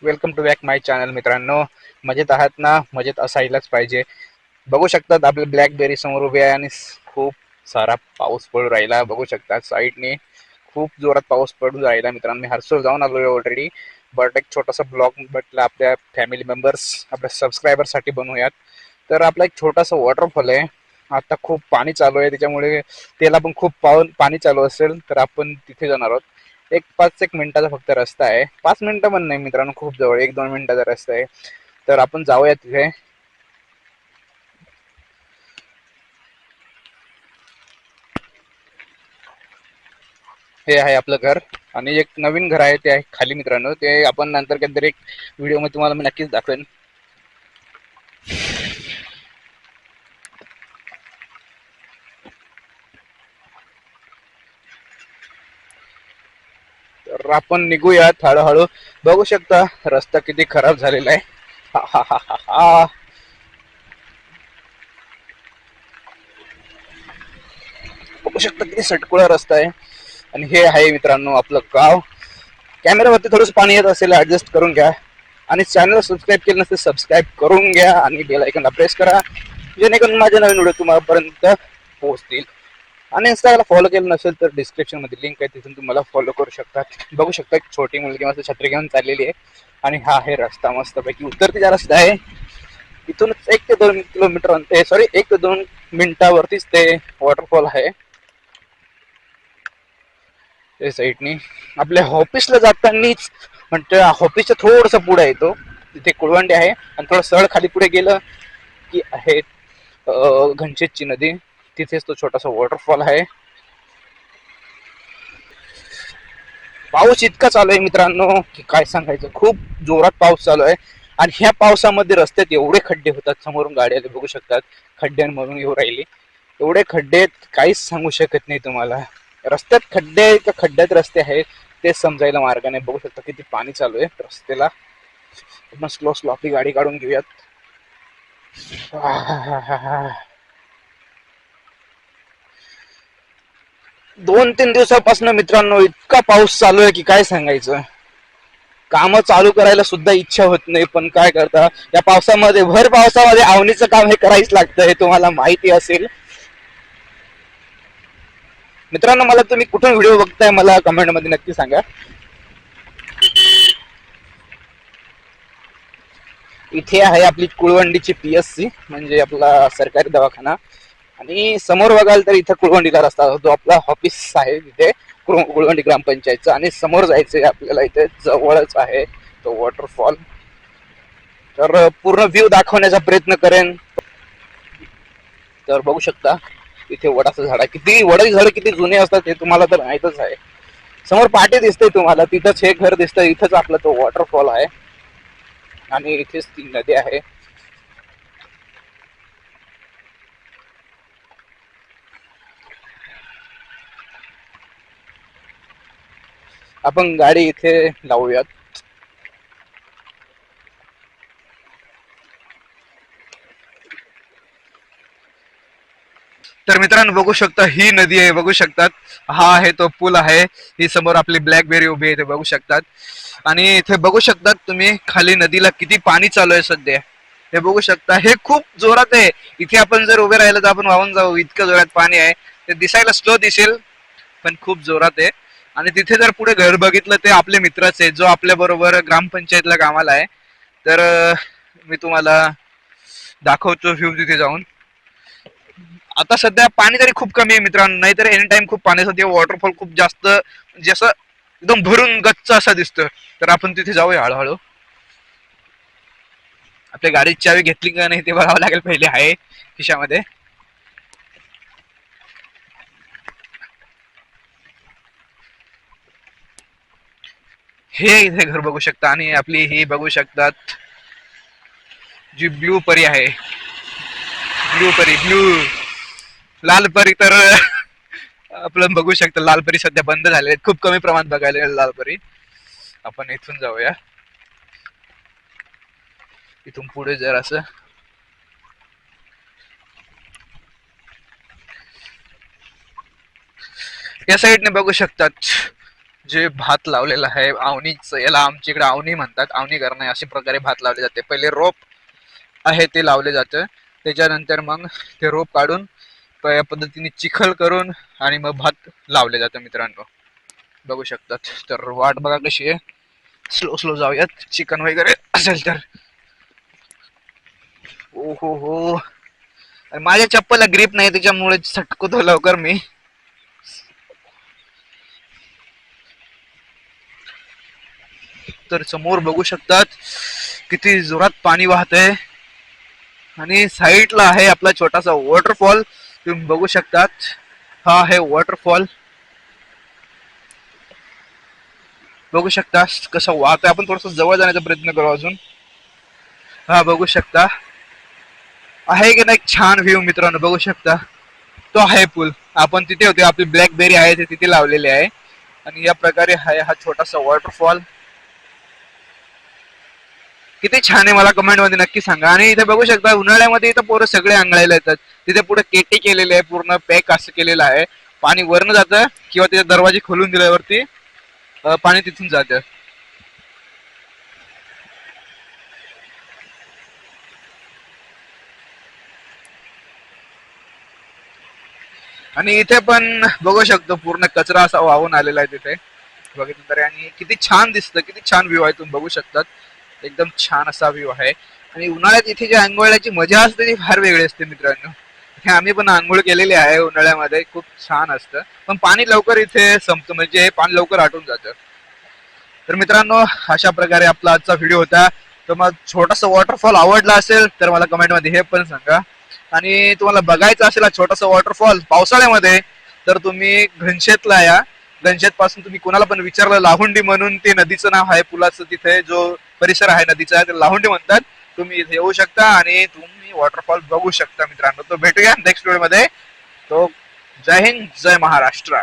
Welcome to back my channel. मित्रांनो, मजेत आहात ना? मजेत असायलाच पाहिजे. बघू शकतात आपले ब्लॅकबेरी समोर उभे आहे आणि खूप सारा पाऊस पडू राहिला. बघू शकतात साईडने खूप जोरात पाऊस पडून राहिला. मित्रांनो, मी हर्सूल जाऊन आलो ऑलरेडी, बट एक छोटासा ब्लॉग म्हटलं आपल्या फॅमिली मेंबर्स, आपल्या सबस्क्रायबर साठी बनवूयात. तर आपला एक छोटासा वॉटरफॉल आहे. आता खूप पाणी चालू आहे, त्याच्यामुळे त्याला पण खूप पाणी चालू असेल, तर आपण तिथे जाणार आहोत. एक 5-1 मिनिटाचा फक्त रस्ता आहे. 5 मिनिटं पण नाही मित्रांनो, खूप जवळ 1-2 मिनिटाचा रस्ता आहे. तर आपण जाऊया तिथे. हे आहे आपलं घर आणि एक नवीन घर आहे ते आहे खाली. मित्रांनो, ते आपण नंतर कधीतरी एक व्हिडिओ मध्ये तुम्हाला मी नक्कीच दाखवेन. तर आपण निघूयात हळूहळू. बघू शकता रस्ता किती खराब झालेला आहे. हा हा हा हा हा. बघू शकता किती सटकुळा रस्ता आहे. आणि हे आहे मित्रांनो आपलं गाव. कॅमेरावरती थोडंसं पाणी येत असेल, ऍडजस्ट करून घ्या. आणि चॅनल सबस्क्राईब केलं नसेल सबस्क्राईब करून घ्या आणि बेल आयकॉनला प्रेस करा, जेणेकरून माझे नवीन व्हिडिओ तुम्हापर्यंत पोहोचतील. आणि इंस्टाला फॉलो केलं नसेल तर डिस्क्रिप्शन मध्ये लिंक आहे, तिथून तुम्हाला फॉलो करू शकता. बघू शकता एक छोटी मुलगी मस्त छत्री घेऊन चाललेली आहे. आणि हा आहे रस्ता, मस्तपैकी उतरतीचा रस्ता आहे. इथूनच 1 ते 2 किलोमीटर, सॉरी 1 ते 2 मिनिटावरतीच ते वॉटरफॉल आहे. ते साईडनी आपल्या ऑफिसला जातानीच, म्हणजे ऑफिसच्या थोडस पुढे येतो, तिथे कुळवंडी आहे. आणि थोडं सळ खाली पुढे गेलं की आहे घनशेतची नदी. तिथेच तो छोटासा वॉटरफॉल आहे. पाऊस इतका चालू आहे मित्रांनो की काय सांगायचं, खूप जोरात पाऊस चालू आहे. आणि ह्या पावसामध्ये रस्त्यात एवढे खड्डे होतात, समोरून गाडी आली बघू शकतात, खड्ड्यांमधून येऊ राहिली. एवढे खड्डे काहीच सांगू शकत नाही तुम्हाला. रस्त्यात खड्डे का खड्ड्यात रस्ते आहेत तेच समजायला मार्ग नाही. बघू शकता किती पाणी चालू आहे रस्त्याला. आपण स्लो स्लो आपली गाडी काढून घेऊयात. 2-3 दिवसापासून मित्रांनो इतका पाऊस चालू आहे की काय सांगायचं. काम चालू करायला सुद्धा इच्छा होत नाही, पण काय करता, या पावसामध्ये, भर पावसामध्ये आवणीचं काम हे करायच लागतं, हे तुम्हाला माहिती असेल. मित्रांनो, मला तुम्ही कुठून व्हिडिओ बघताय मला कमेंट मध्ये नक्की सांगा. इथे आहे आपली कुळवंडीची PSC, म्हणजे आपला सरकारी दवाखाना. आणि समोर बघाल तर इथं कुळवंडीला रस्ता जो आपला ऑफिस आहे तिथे, कुळवंडी ग्रामपंचायतचं. आणि समोर जायचंय आपल्याला, इथे जवळच आहे तो वॉटरफॉल. तर पूर्ण व्ह्यू दाखवण्याचा प्रयत्न करेन. तर बघू शकता इथे वडाचं झाड आहे. किती वडाची झाड किती जुने असतात हे तुम्हाला तर माहीतच आहे. समोर पाटी दिसते तुम्हाला, तिथंच हे घर दिसतं, इथंच आपला तो वॉटरफॉल आहे. आणि इथेच ती नदी आहे. आपण गाडी इथे लावूयात. तर मित्रांनो बघू शकता ही नदी आहे, बघू शकतात. हा आहे तो पूल आहे. ही समोर आपली ब्लॅकबेरी उभी आहे, ते बघू शकतात. आणि इथे बघू शकतात तुम्ही खाली नदीला किती पाणी चालू आहे सध्या, हे बघू शकता. हे खूप जोरात आहे. इथे आपण जर उभे राहिलं तर आपण वाहून जाऊ, इतकं जोरात पाणी आहे. ते दिसायला स्लो दिसेल पण खूप जोरात आहे. आणि तिथे जर पुढे घर बघितलं ते आपले मित्रच आहे, जो आपल्या बरोबर ग्रामपंचायतला कामाला आहे. तर मी तुम्हाला दाखवतो व्ह्यू तिथे जाऊन. आता सध्या पाणी तरी खूप कमी आहे मित्रांनो, नाहीतर एनी टाइम खूप पाणी असतं. वॉटरफॉल खूप जास्त, जसं एकदम भरून गच्च असं दिसतं. तर आपण तिथे जाऊया हळूहळू. आपल्या गाडीची चावी घेतली का नाही ते बघावं लागेल पहिले, आहे खिशामध्ये. हे इथे घर बघू शकता. आणि आपली ही बघू शकतात जी ब्लू परी आहे, ब्लू परी, ब्लू, लाल परी तर आपलं बघू शकता लाल परी सध्या बंद झाले आहेत, खूप कमी प्रमाणात बघायला लाल परी. आपण इथून जाऊया. इथून पुढे जर असं या साईडने बघू शकतात जे भात लावलेलं आहे आवणीच, याला आमच्याकडे आवणी म्हणतात, आवणी करणं अशा प्रकारे भात लावले जाते. पहिले रोप आहे ते लावले जातं, त्याच्यानंतर मग ते रोप काढून या पद्धतीने चिखल करून आणि मग भात लावले जातं मित्रांनो, बघू शकतात. तर वाट बघा कशी आहे, स्लो स्लो जाऊयात, चिकन वगैरे असेल तर. ओ हो हो, माझ्या चप्पलला ग्रीप नाही त्याच्यामुळे सटकतो लवकर मी. तर समोर बघू शकतात किती जोरात पाणी वाहतंय आणि साईडला आहे आपला छोटासा वॉटरफॉल, तुम्ही बघू शकतात. हा आहे वॉटरफॉल, बघू शकता कसं वाहतंय. आपण थोडस जवळ जाण्याचा प्रयत्न करू अजून. हा बघू शकता, आहे की नाही छान व्ह्यू मित्रांनो, बघू शकता. तो आहे पूल, आपण तिथे होते, आपली ब्लॅकबेरी आहे ते तिथे लावलेले आहे. आणि या प्रकारे आहे हा छोटासा वॉटरफॉल. किती छान आहे मला कमेंट मध्ये नक्की सांगा. आणि इथे बघू शकता उन्हाळ्यामध्ये इथं पोरं सगळे आंघळायला येतात. तिथे पुढे केटी केलेले आहे, पूर्ण पॅक असं केलेलं आहे. पाणी वरनं जातं किंवा त्याचे दरवाजे खोलून दिल्यावरती पाणी तिथून जातं. आणि इथे पण बघू शकतो पूर्ण कचरा असा वाहून आलेला आहे तिथे बघितलं तरी. आणि किती छान दिसतं, किती छान व्ह्यू आहे, तुम्ही बघू शकतात. एकदम छान असा व्ह्यू आहे. आणि उन्हाळ्यात इथे जी आंघोळ्याची मजा असते ती फार वेगळी असते मित्रांनो. इथे आम्ही पण आंघोळ केलेली आहे उन्हाळ्यामध्ये, खूप छान असतं. पण पाणी लवकर इथे संपतं, म्हणजे हे पाणी लवकर आटून जातं. तर मित्रांनो अशा प्रकारे आपला आजचा व्हिडिओ होता. तर मग छोटासा वॉटरफॉल आवडला असेल तर मला कमेंट मध्ये हे पण सांगा. आणि तुम्हाला बघायचं असेल हा छोटासा वॉटरफॉल पावसाळ्यामध्ये, तर तुम्ही घनशेतला या. घनशेत पासून तुम्ही कोणाला पण विचारलं, लाहुंडी म्हणून ते नदीचं नाव आहे, पुलाचं तिथे जो परिसर आहे नदीचा ते लाहुंडी म्हणतात. तुम्ही इथे येऊ शकता आणि तुम्ही वॉटरफॉल बघू शकता मित्रांनो. तो भेटूया नेक्स्ट व्हिडिओ मध्ये. तो जय हिंद, जय महाराष्ट्र.